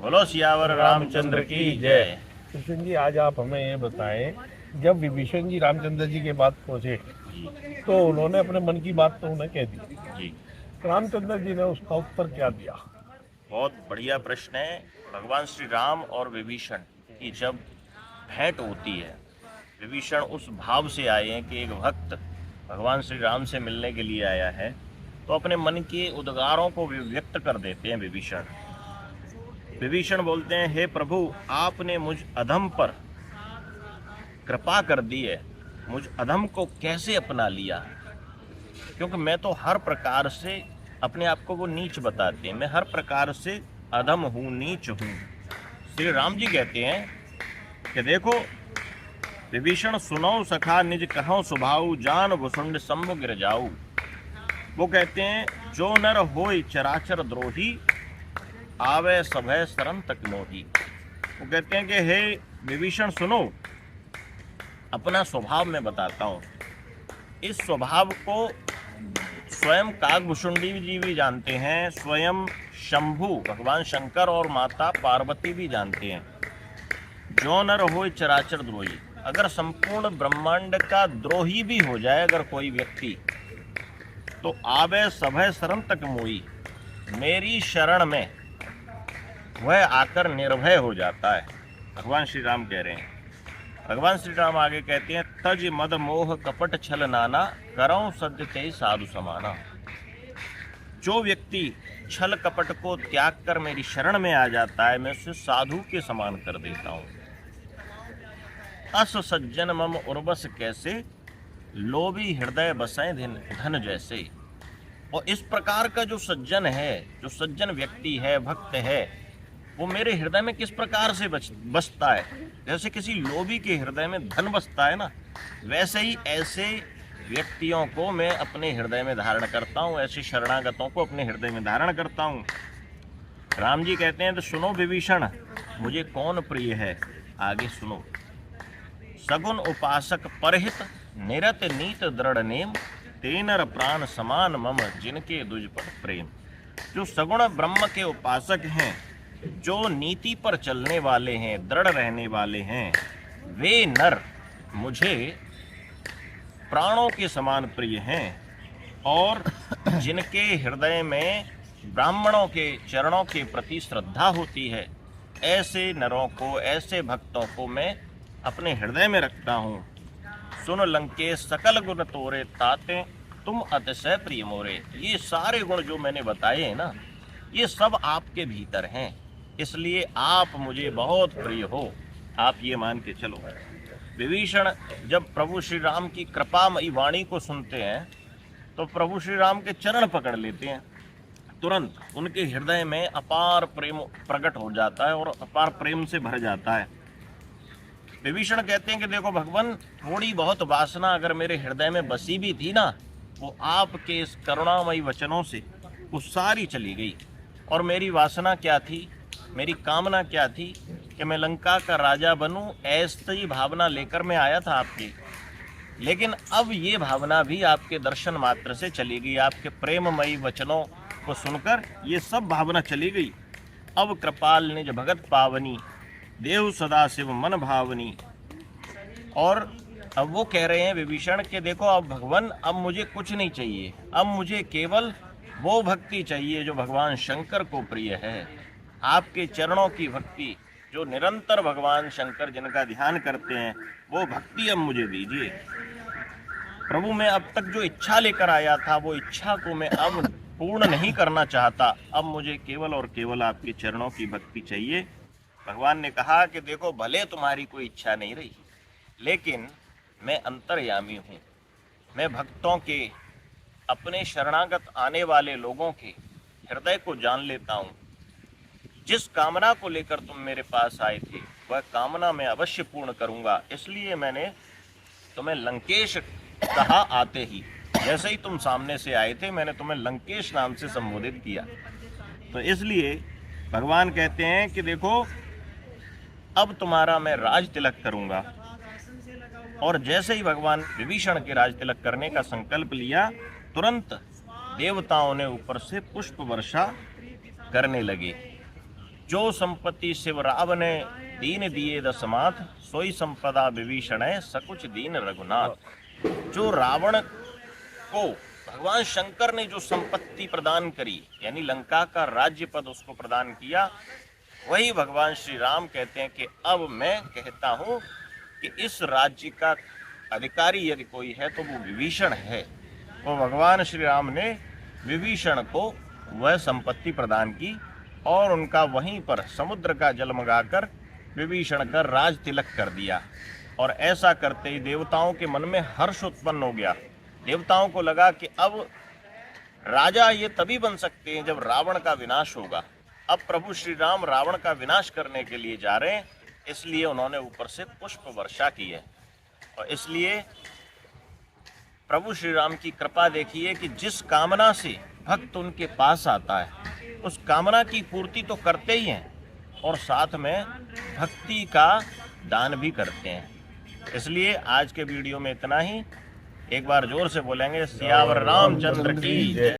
बोलो सियावर रामचंद्र की जय। कृष्ण जी, आज आप हमें ये बताएं, जब विभीषण जी रामचंद्र जी के पास पहुंचे तो उन्होंने अपने मन की बात तो उन्हें कह दी। जी, रामचंद्र जी ने उसका उत्तर क्या दिया? बहुत बढ़िया प्रश्न है। भगवान श्री राम और विभीषण की जब भेंट होती है, विभीषण उस भाव से आए हैं कि एक भक्त भगवान श्री राम से मिलने के लिए आया है, तो अपने मन के उद्गारों को व्यक्त कर देते हैं। विभीषण बोलते हैं, हे प्रभु, आपने मुझ अधम पर कृपा कर दी है, मुझ अधम को कैसे अपना लिया? क्योंकि मैं तो हर प्रकार से अपने आप को वो नीच बताते हैं, मैं हर प्रकार से अधम हूँ, नीच हूँ। श्री राम जी कहते हैं कि देखो विभीषण, सुनो सखा निज कहो स्वभाव, जान भुसुंड सम्भु गिर जाऊ। वो कहते हैं, जो नर होय चराचर द्रोही, आवे सभय शरण तक मोही। वो कहते हैं कि हे विभीषण सुनो, अपना स्वभाव मैं बताता हूँ। इस स्वभाव को स्वयं काकभुषुंडी जी भी जानते हैं, स्वयं शंभु भगवान शंकर और माता पार्वती भी जानते हैं। जो नर होय चराचर द्रोही, अगर संपूर्ण ब्रह्मांड का द्रोही भी हो जाए अगर कोई व्यक्ति, तो आवे सभय शरण तक मोई, मेरी शरण में वह आकर निर्भय हो जाता है। भगवान श्री राम कह रहे हैं। भगवान श्री राम आगे कहते हैं, तज मद मोह कपट छल नाना, करऊं सद्य ते साधु समाना। जो व्यक्ति छल कपट को त्याग कर मेरी शरण में आ जाता है, मैं उसे साधु के समान कर देता हूं। अस सज्जन मम उर्वस कैसे, लोभी हृदय बसें धन जैसे। और इस प्रकार का जो सज्जन है, जो सज्जन व्यक्ति है, भक्त है, वो मेरे हृदय में किस प्रकार से बसता है। जैसे किसी लोभी के हृदय में धन बसता है ना, वैसे ही ऐसे व्यक्तियों को मैं अपने हृदय में धारण करता हूँ, ऐसे शरणागतों को अपने हृदय में धारण करता हूँ। राम जी कहते हैं, तो सुनो विभीषण, मुझे कौन प्रिय है, आगे सुनो। सगुन उपासक परहित, निरत नीत दृढ़ नेम, तेनर प्राण समान मम, जिनके दुजपट प्रेम। जो सगुण ब्रह्म के उपासक हैं, जो नीति पर चलने वाले हैं, दृढ़ रहने वाले हैं, वे नर मुझे प्राणों के समान प्रिय हैं। और जिनके हृदय में ब्राह्मणों के चरणों के प्रति श्रद्धा होती है, ऐसे नरों को, ऐसे भक्तों को मैं अपने हृदय में रखता हूँ। सुन लंकेश सकल गुण तोरे ताते, तुम अतिशय प्रिय मोरे। ये सारे गुण जो मैंने बताए हैं ना, ये सब आपके भीतर हैं, इसलिए आप मुझे बहुत प्रिय हो। आप ये मान के चलो। विभीषण जब प्रभु श्री राम की कृपामयी वाणी को सुनते हैं, तो प्रभु श्री राम के चरण पकड़ लेते हैं। तुरंत उनके हृदय में अपार प्रेम प्रकट हो जाता है और अपार प्रेम से भर जाता है। विभीषण कहते हैं कि देखो भगवान, थोड़ी बहुत वासना अगर मेरे हृदय में बसी भी थी ना, वो आपके इस करुणामयी वचनों से वो सारी चली गई। और मेरी वासना क्या थी, मेरी कामना क्या थी कि मैं लंका का राजा बनूं, ऐसी भावना लेकर मैं आया था आपके। लेकिन अब ये भावना भी आपके दर्शन मात्र से चली गई, आपके प्रेममयी वचनों को सुनकर ये सब भावना चली गई। अब कृपाल निज भगत पावनी, देव सदा शिव मन भावनी। और अब वो कह रहे हैं विभीषण के देखो, अब भगवान, अब मुझे कुछ नहीं चाहिए, अब मुझे केवल वो भक्ति चाहिए जो भगवान शंकर को प्रिय है। आपके चरणों की भक्ति, जो निरंतर भगवान शंकर जिनका ध्यान करते हैं, वो भक्ति अब मुझे दीजिए। प्रभु, मैं अब तक जो इच्छा लेकर आया था, वो इच्छा को मैं अब पूर्ण नहीं करना चाहता, अब मुझे केवल और केवल आपके चरणों की भक्ति चाहिए। भगवान ने कहा कि देखो, भले तुम्हारी कोई इच्छा नहीं रही, लेकिन मैं अंतर्यामी हूँ। मैं भक्तों के, अपने शरणागत आने वाले लोगों के हृदय को जान लेता हूँ। जिस कामना को लेकर तुम मेरे पास आए थे, वह कामना मैं अवश्य पूर्ण करूँगा। इसलिए मैंने तुम्हें लंकेश कहा आते ही। जैसे ही तुम सामने से आए थे, मैंने तुम्हें लंकेश नाम से संबोधित किया। तो इसलिए भगवान कहते हैं कि देखो, अब तुम्हारा मैं राज तिलक करूँगा। और जैसे ही भगवान विभीषण के राज तिलक करने का संकल्प लिया, तुरंत देवताओं ने ऊपर से पुष्प वर्षा करने लगे। जो संपत्ति शिव राव ने दीन दिए दसमात, सोई संपदा विभीषण है सकुच दीन रघुनाथ। जो रावण को भगवान शंकर ने जो संपत्ति प्रदान करी, यानी लंका का राज्य पद उसको प्रदान किया, वही भगवान श्री राम कहते हैं कि अब मैं कहता हूं कि इस राज्य का अधिकारी यदि कोई है तो वो विभीषण है। तो भगवान श्री राम ने विभीषण को वह संपत्ति प्रदान की और उनका वहीं पर समुद्र का जल मंगाकर विभीषण का राज तिलक कर दिया। और ऐसा करते ही देवताओं के मन में हर्ष उत्पन्न हो गया। देवताओं को लगा कि अब राजा ये तभी बन सकते हैं जब रावण का विनाश होगा। अब प्रभु श्री राम रावण का विनाश करने के लिए जा रहे हैं, इसलिए उन्होंने ऊपर से पुष्प वर्षा की है। और इसलिए प्रभु श्री राम की कृपा देखिए कि जिस कामना से भक्त उनके पास आता है उस कामना की पूर्ति तो करते ही हैं और साथ में भक्ति का दान भी करते हैं। इसलिए आज के वीडियो में इतना ही। एक बार जोर से बोलेंगे सियावर रामचंद्र की जय।